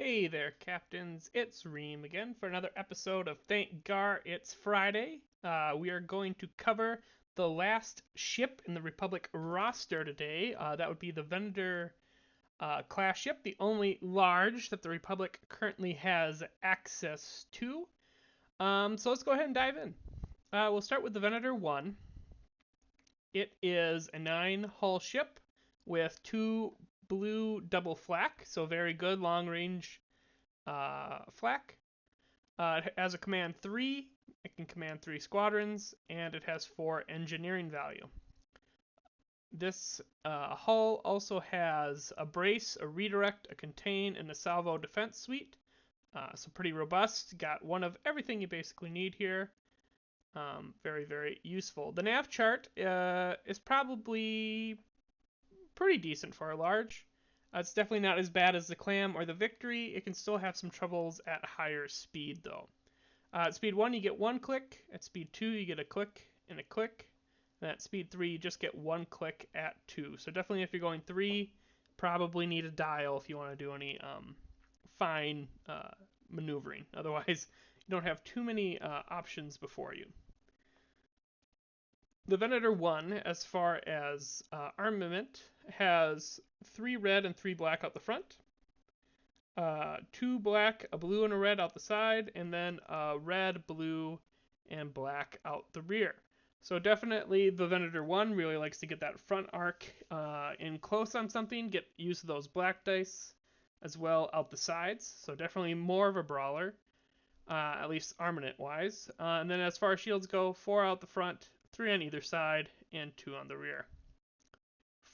Hey there, Captains. It's Reem again for another episode of Thank GAR. It's Friday. We are going to cover the last ship in the Republic roster today. That would be the Venator class ship, the only large that the Republic currently has access to. So let's go ahead and dive in. We'll start with the Venator 1. It is a 9-hull ship with 2 blue double flak, so very good long range flak. It has a command 3. It can command 3 squadrons, and it has 4 engineering value. This hull also has a brace, a redirect, a contain, and a salvo defense suite. So pretty robust. Got one of everything you basically need here. Very, very useful. The nav chart is probably pretty decent for a large. It's definitely not as bad as the Clam or the Victory. It can still have some troubles at higher speed, though. At speed 1, you get 1 click. At speed 2, you get a click and a click. And at speed 3, you just get 1 click at 2. So definitely if you're going 3, probably need a dial if you want to do any fine maneuvering. Otherwise, you don't have too many options before you. The Venator 1, as far as armament, has 3 red and 3 black out the front, 2 black, a blue, and a red out the side, and then a red, blue, and black out the rear. So definitely the Venator 1 really likes to get that front arc in close on something, get use of those black dice as well out the sides. So definitely more of a brawler, at least armament-wise. And then as far as shields go, 4 out the front, 3 on either side, and 2 on the rear.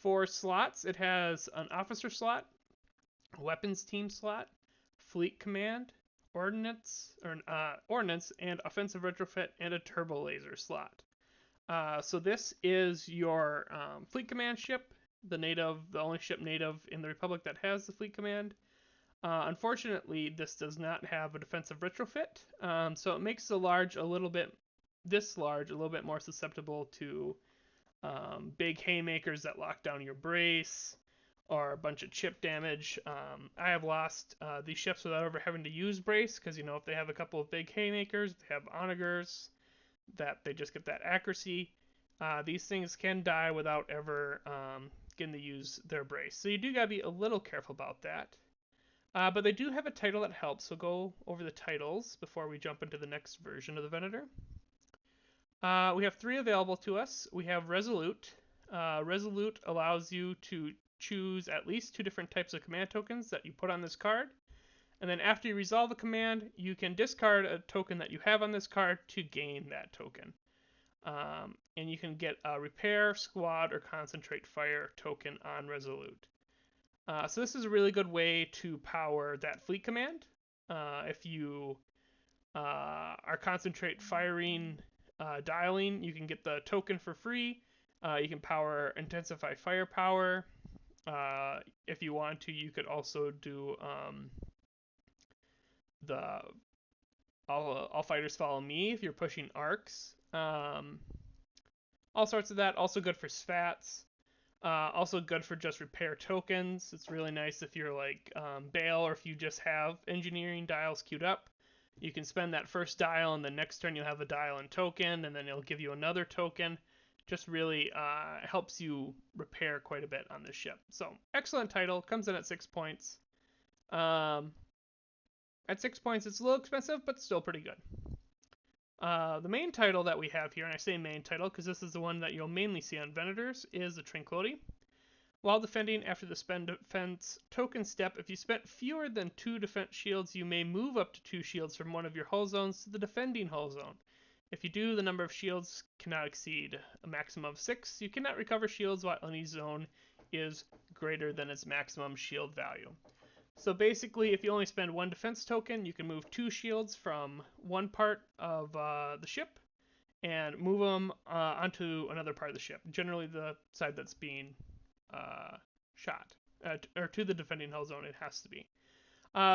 For slots, it has an officer slot, a weapons team slot, fleet command, ordnance, and offensive retrofit, and a turbolaser slot. So this is your fleet command ship, the only ship native in the Republic that has the fleet command. Unfortunately, this does not have a defensive retrofit, so it makes the large a little bit more susceptible to big haymakers that lock down your brace or a bunch of chip damage. I have lost these ships without ever having to use brace because, if they have a couple of big haymakers, they have onagers, that they just get that accuracy. These things can die without ever getting to use their brace. So you do gotta be a little careful about that. But they do have a title that helps, so go over the titles before we jump into the next version of the Venator. We have 3 available to us. We have Resolute. Resolute allows you to choose at least 2 different types of command tokens that you put on this card. And then after you resolve a command, you can discard a token that you have on this card to gain that token. And you can get a Repair, Squad, or Concentrate Fire token on Resolute. So this is a really good way to power that fleet command. If you are Concentrate Firing dialing, you can get the token for free. You can power Intensify Firepower. If you want to, you could also do the all fighters follow me if you're pushing arcs. All sorts of that. Also good for SFATs. Also good for just repair tokens. It's really nice if you're like Bale, or if you just have engineering dials queued up. You can spend that first dial, and the next turn you'll have a dial and token, and then it'll give you another token. Just really helps you repair quite a bit on this ship. So excellent title. Comes in at 6 points. At 6 points, it's a little expensive, but still pretty good. The main title that we have here, and I say main title because this is the one that you'll mainly see on Venators, is the Tranquility. While defending after the spend defense token step, if you spent fewer than 2 defense shields, you may move up to 2 shields from one of your hull zones to the defending hull zone. If you do, the number of shields cannot exceed a maximum of 6. You cannot recover shields while any zone is greater than its maximum shield value. So basically, if you only spend 1 defense token, you can move 2 shields from one part of the ship and move them onto another part of the ship, generally the side that's being shot, or to the defending hull zone it has to be.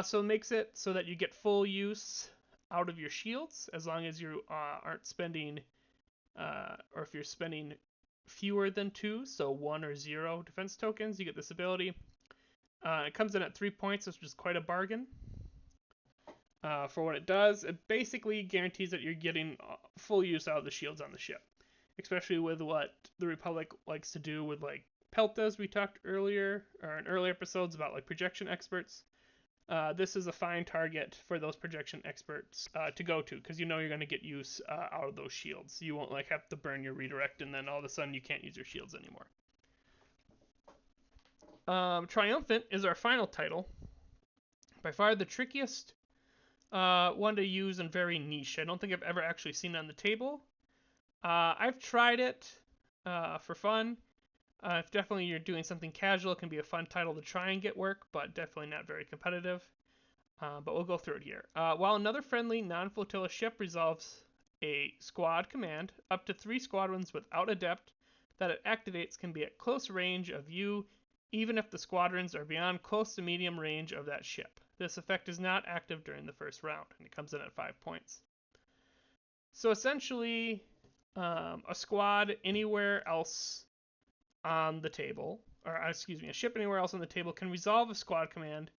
So it makes it so that you get full use out of your shields as long as you aren't spending, or if you're spending fewer than 2, so 1 or 0 defense tokens, you get this ability. It comes in at 3 points, which is quite a bargain for what it does. It basically guarantees that you're getting full use out of the shields on the ship, especially with what the Republic likes to do with like peltas we talked earlier or in earlier episodes about like projection experts. This is a fine target for those projection experts to go to because you know you're going to get use out of those shields. You won't like have to burn your redirect and then all of a sudden you can't use your shields anymore. Triumphant is our final title. By far the trickiest one to use and very niche. I don't think I've ever actually seen it on the table. I've tried it for fun. If definitely you're doing something casual, it can be a fun title to try and get work, but definitely not very competitive. But we'll go through it here. While another friendly non-flotilla ship resolves a squad command, up to 3 squadrons without adept that it activates can be at close range of you, even if the squadrons are beyond close to medium range of that ship. This effect is not active during the first round, and it comes in at 5 points. So essentially, a squad anywhere else on the table, or excuse me, a ship anywhere else on the table can resolve a squad command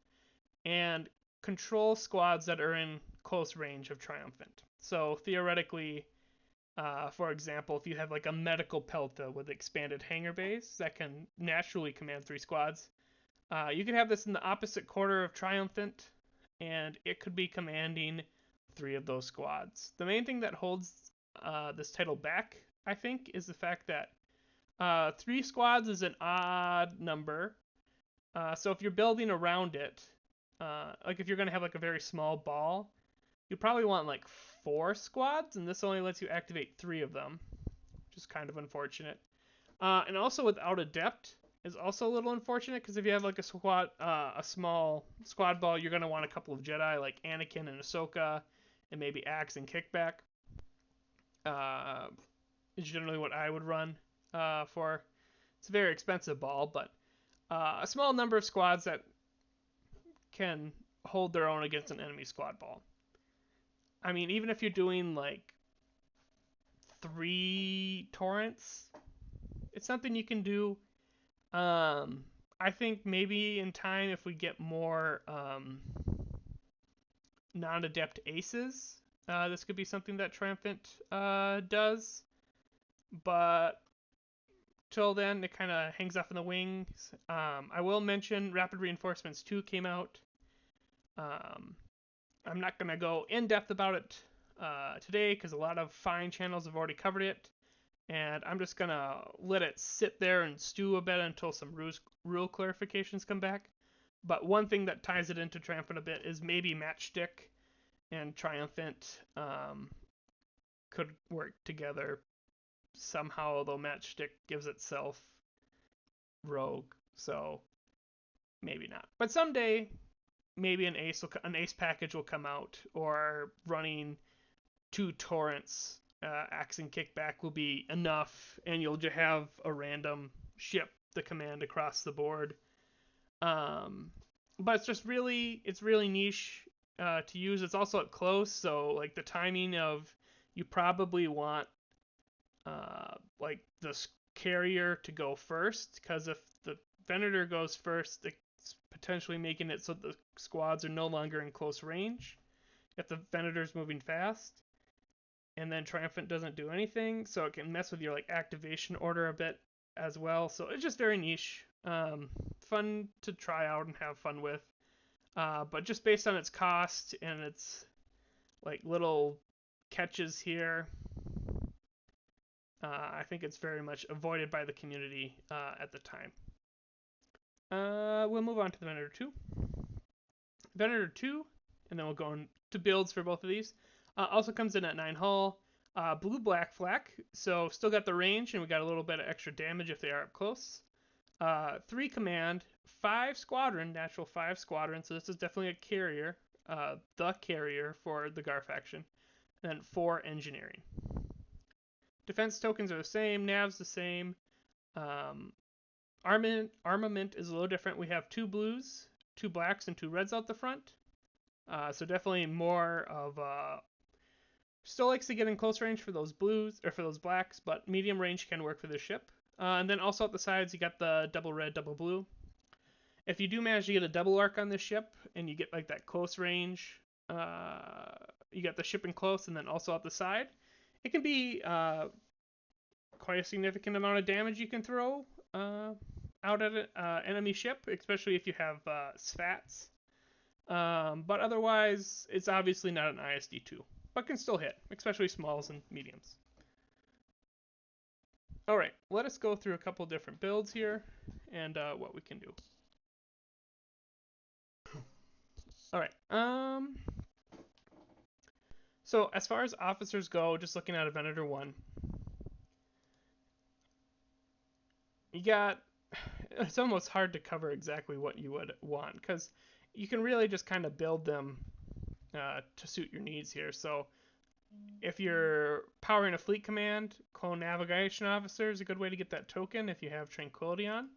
and control squads that are in close range of Triumphant. So theoretically, for example, if you have like a medical pelta with expanded hangar bays that can naturally command 3 squads, you could have this in the opposite quarter of Triumphant, and it could be commanding 3 of those squads. The main thing that holds this title back, I think, is the fact that 3 squads is an odd number. So if you're building around it, like if you're going to have like a very small ball, you probably want like 4 squads, and this only lets you activate 3 of them, which is kind of unfortunate. And also without adept is also a little unfortunate because if you have like a small squad ball, you're gonna want a couple of Jedi like Anakin and Ahsoka, and maybe Axe and Kickback. Is generally what I would run for. It's a very expensive ball, but a small number of squads that can hold their own against an enemy squad ball. I mean, even if you're doing like 3 torrents, it's something you can do. I think maybe in time, if we get more non-adept aces, this could be something that Triumphant does. But till then, it kind of hangs off in the wings. I will mention Rapid Reinforcements 2 came out. I'm not going to go in depth about it today because a lot of fine channels have already covered it. And I'm just going to let it sit there and stew a bit until some rule clarifications come back. But one thing that ties it into Triumphant a bit is maybe Matchstick and Triumphant could work together somehow, although Matchstick gives itself rogue, so maybe not. But someday, maybe an ace package will come out, or running 2 torrents, Axe and Kickback will be enough, and you'll just have a random ship to command across the board. But it's really niche to use. It's also at close, so like the timing of you probably want like the carrier to go first, because if the Venator goes first, it's potentially making it so the squads are no longer in close range if the Venator's moving fast, and then Triumphant doesn't do anything, so it can mess with your like activation order a bit as well. So it's just very niche, fun to try out and have fun with, but just based on its cost and its like little catches here, I think it's very much avoided by the community at the time. We'll move on to the Venator II. Venator II, and then we'll go into builds for both of these. Also comes in at 9 hull, blue-black flak, so still got the range, and we got a little bit of extra damage if they are up close. 3 command, 5 squadron, natural 5 squadron, so this is definitely a carrier, the carrier for the GAR faction. And then 4 engineering. Defense tokens are the same, nav's the same. Armament is a little different. We have 2 blues, 2 blacks, and 2 reds out the front. So definitely more of still likes to get in close range for those blues or for those blacks, but medium range can work for this ship. And then also at the sides, you got the double red, double blue. If you do manage to get a double arc on this ship and you get like that close range, you got the ship in close and then also at the side, it can be quite a significant amount of damage you can throw out at an enemy ship, especially if you have SFATs. But otherwise, it's obviously not an ISD2, but can still hit, especially smalls and mediums. All right, let us go through a couple different builds here and what we can do. All right. So as far as officers go, just looking at a Venator 1, you got, it's almost hard to cover exactly what you would want because you can really just kind of build them to suit your needs here. So if you're powering a fleet command, Clone Navigation Officer is a good way to get that token if you have Tranquility on.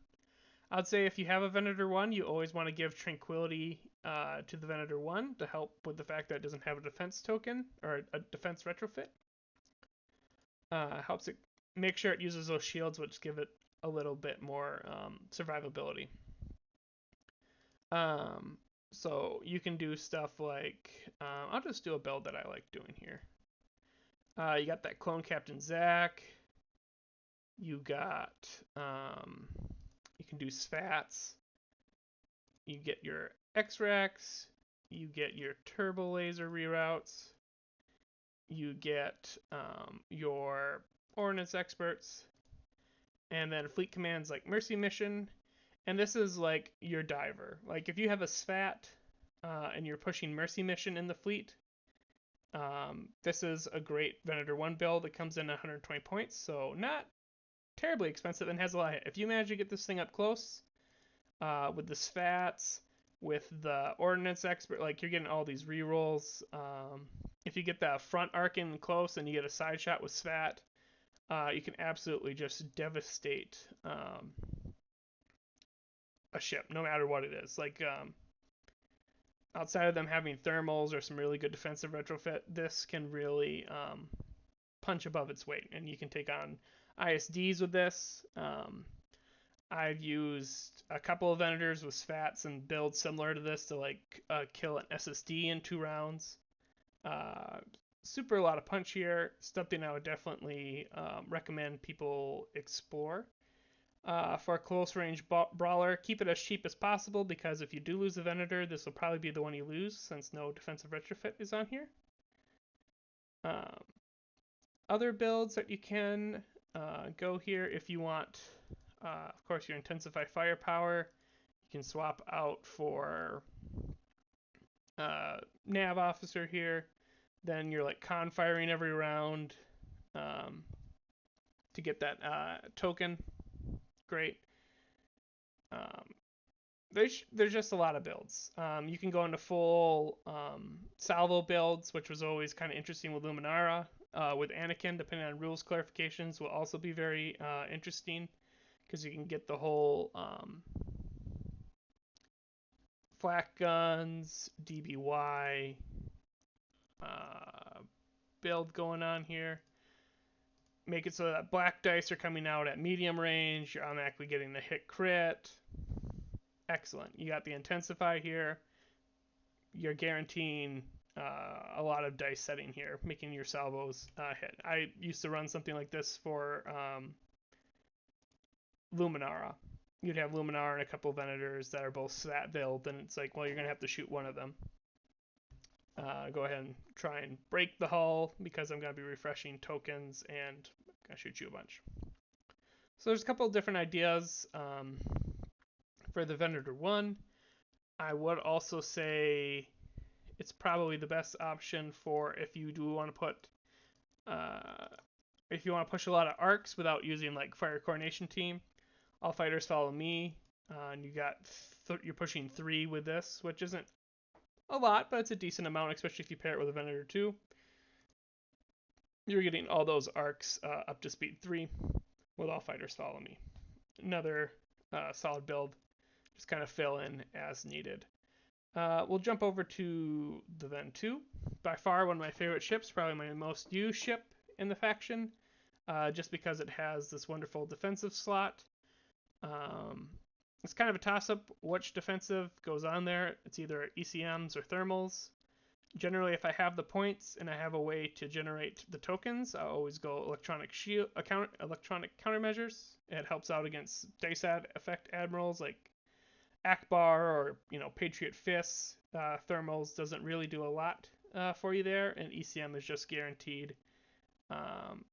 I'd say if you have a Venator 1, you always want to give Tranquility to the Venator 1 to help with the fact that it doesn't have a defense token or a defense retrofit. Helps it make sure it uses those shields, which give it a little bit more survivability. So you can do stuff like, I'll just do a build that I like doing here. You got that clone Captain Zak. You got, you can do SFATs. You get your X-Rax. You get your Turbolaser reroutes. You get your Ordnance Experts. And then fleet commands like Mercy Mission. And this is like your diver. Like if you have a SFAT and you're pushing Mercy Mission in the fleet, this is a great Venator 1 build. It comes in 120 points, so not terribly expensive and has a lot of hit. If you manage to get this thing up close with the SFATs, with the Ordnance Expert, like you're getting all these rerolls. If you get that front arc in close and you get a side shot with SFAT, you can absolutely just devastate a ship, no matter what it is. Like outside of them having thermals or some really good defensive retrofit, this can really punch above its weight, and you can take on ISDs with this. I've used a couple of Venators with SFATs and builds similar to this to like kill an SSD in 2 rounds. Super a lot of punch here. Something I would definitely recommend people explore. For a close range brawler, keep it as cheap as possible because if you do lose a Venator, this will probably be the one you lose since no defensive retrofit is on here. Other builds that you can go here if you want, of course, your Intensify Firepower. You can swap out for Nav Officer here. Then you're like con firing every round to get that token. Great. There's just a lot of builds. You can go into full salvo builds, which was always kind of interesting with Luminara. With Anakin, depending on rules clarifications, will also be very interesting because you can get the whole flak guns, DBY build going on here. Make it so that black dice are coming out at medium range. You're automatically getting the hit crit. Excellent. You got the Intensify here. You're guaranteeing a lot of dice setting here, making your salvos hit. I used to run something like this for Luminara. You'd have Luminara and a couple of Venators that are both SAT build, and it's like, well, you're going to have to shoot one of them. Go ahead and try and break the hull because I'm going to be refreshing tokens and I'm going to shoot you a bunch. So there's a couple of different ideas for the Venator 1. I would also say it's probably the best option for if you do want to put, if you want to push a lot of arcs without using like Fire Coordination Team. All fighters follow me, and you got you're pushing 3 with this, which isn't a lot, but it's a decent amount, especially if you pair it with a Venator 2. You're getting all those arcs up to speed 3 with all fighters follow me. Another solid build, just kind of fill in as needed. We'll jump over to the Ven 2. By far one of my favorite ships, probably my most used ship in the faction, just because it has this wonderful defensive slot. It's kind of a toss-up which defensive goes on there. It's either ECMs or thermals. Generally, if I have the points and I have a way to generate the tokens, I'll always go electronic shield, electronic countermeasures. It helps out against dice effect admirals like Akbar or Patriot Fists. Thermals doesn't really do a lot for you there, and ECM is just guaranteed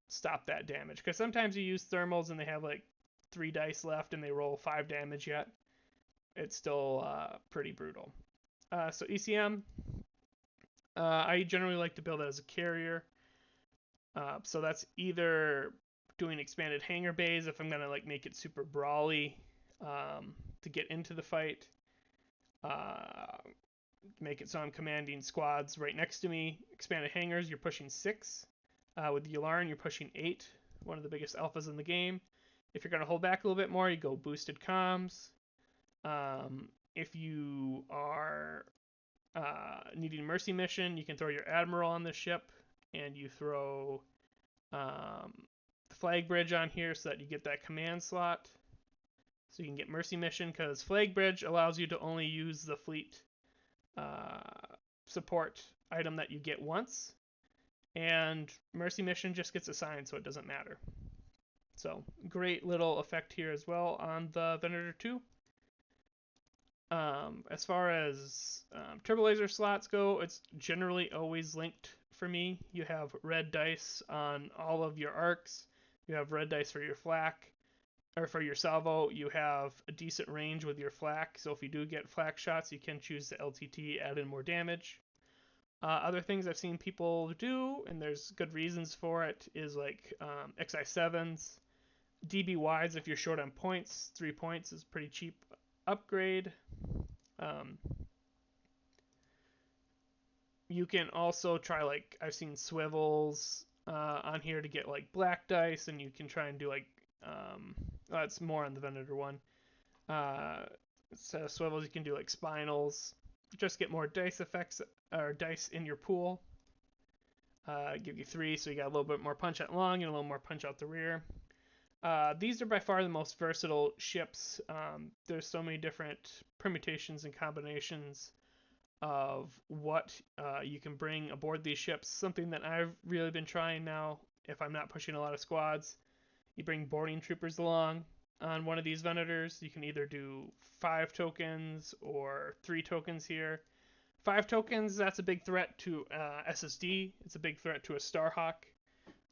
stop that damage. Because sometimes you use thermals and they have like 3 dice left and they roll 5 damage yet. It's still pretty brutal. So ECM, I generally like to build it as a carrier. So that's either doing expanded hangar bays if I'm gonna like make it super brawly to get into the fight. Make it so I'm commanding squads right next to me. Expanded hangars, you're pushing 6. With Yularen, you're pushing 8. One of the biggest alphas in the game. If you're gonna hold back a little bit more, you go boosted comms. If you are needing mercy mission, you can throw your admiral on this ship, and you throw the flag bridge on here so that you get that command slot. So you can get mercy mission, because flag bridge allows you to only use the fleet support item that you get once, and mercy mission just gets assigned, so it doesn't matter. So great little effect here as well on the Venator II. As far as Turbolaser slots go, it's generally always linked for me. You have red dice on all of your arcs. You have red dice for your flak, or for your salvo. You have a decent range with your flak, so if you do get flak shots, you can choose the LTT, add in more damage. Other things I've seen people do, and there's good reasons for it, is like XI7s, DBYs if you're short on points. 3 points is a pretty cheap upgrade. You can also try, like, I've seen swivels on here to get like black dice, and you can try and do like that's more on the Venator one. So swivels, you can do like spinals, just get more dice effects or dice in your pool. Give you 3, so you got a little bit more punch out long and a little more punch out the rear. These are by far the most versatile ships. There's so many different permutations and combinations of what you can bring aboard these ships. Something that I've really been trying now, if I'm not pushing a lot of squads, you bring boarding troopers along on one of these Venators. You can either do 5 tokens or 3 tokens here. 5 tokens, that's a big threat to SSD. It's a big threat to a Starhawk.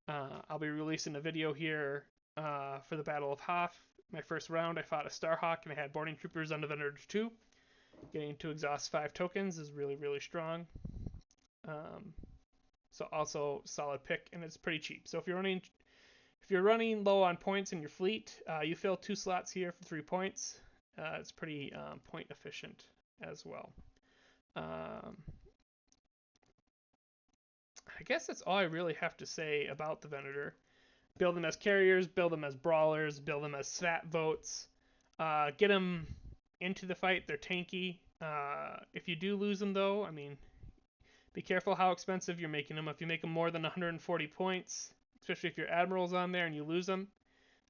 I'll be releasing a video here for the Battle of Hoth. My first round, I fought a Starhawk and I had boarding troopers on the Venator II. Getting to exhaust 5 tokens is really, really strong. So also solid pick, and it's pretty cheap. So if you're running low on points in your fleet, you fill 2 slots here for 3 points. It's pretty point efficient as well. I guess that's all I really have to say about the Venator. Build them as carriers, build them as brawlers, build them as SVAT votes. Get them into the fight. They're tanky. If you do lose them, though, I mean, be careful how expensive you're making them. If you make them more than 140 points, especially if your admiral's on there and you lose them,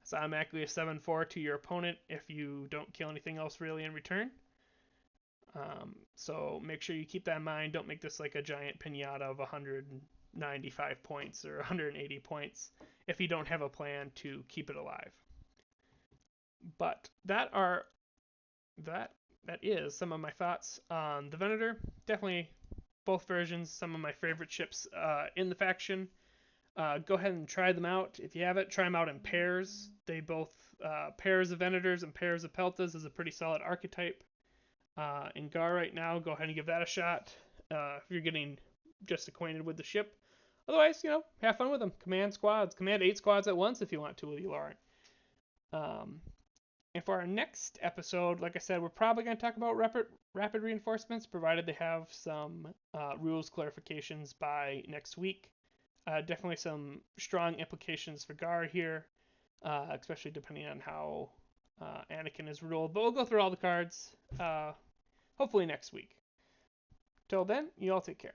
it's automatically a 7-4 to your opponent if you don't kill anything else really in return. So make sure you keep that in mind. Don't make this like a giant pinata of 195 points or 180 points if you don't have a plan to keep it alive. But that is some of my thoughts on the Venator. Definitely both versions, some of my favorite ships in the faction. Go ahead and try them out. If you have it, try them out in pairs. They both, pairs of Venators and pairs of Peltas is a pretty solid archetype. In GAR right now, go ahead and give that a shot if you're getting just acquainted with the ship. Otherwise, have fun with them. Command squads. Command 8 squads at once if you want to with Yularen. And for our next episode, like I said, we're probably going to talk about rapid reinforcements, provided they have some rules clarifications by next week. Definitely some strong implications for GAR here, especially depending on how Anakin is ruled. But we'll go through all the cards hopefully next week. Till then, you all take care.